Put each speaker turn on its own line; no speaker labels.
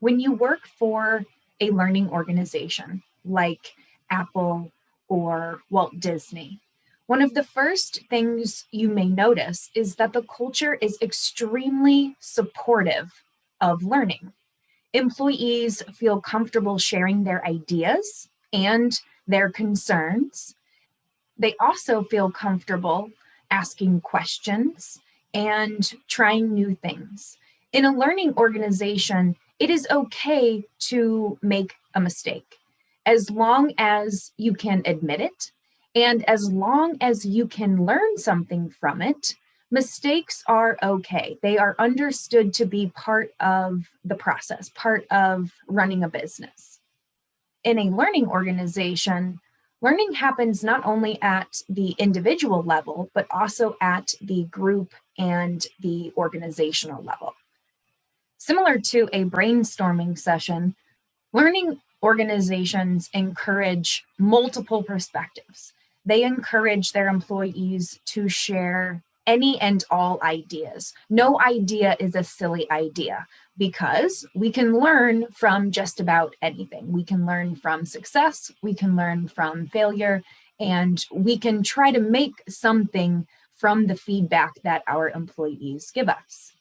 When you work for a learning organization like Apple or Walt Disney, one of the first things you may notice is that the culture is extremely supportive of learning. Employees feel comfortable sharing their ideas and their concerns. They also feel comfortable asking questions and trying new things. In a learning organization, it is okay to make a mistake as long as you can admit it and as long as you can learn something from it. Mistakes are okay. They are understood to be part of the process, part of running a business. In a learning organization, learning happens not only at the individual level, but also at the group and the organizational level. Similar to a brainstorming session, learning organizations encourage multiple perspectives. They encourage their employees to share any and all ideas. No idea is a silly idea because we can learn from just about anything. We can learn from success, we can learn from failure, and we can try to make something from the feedback that our employees give us.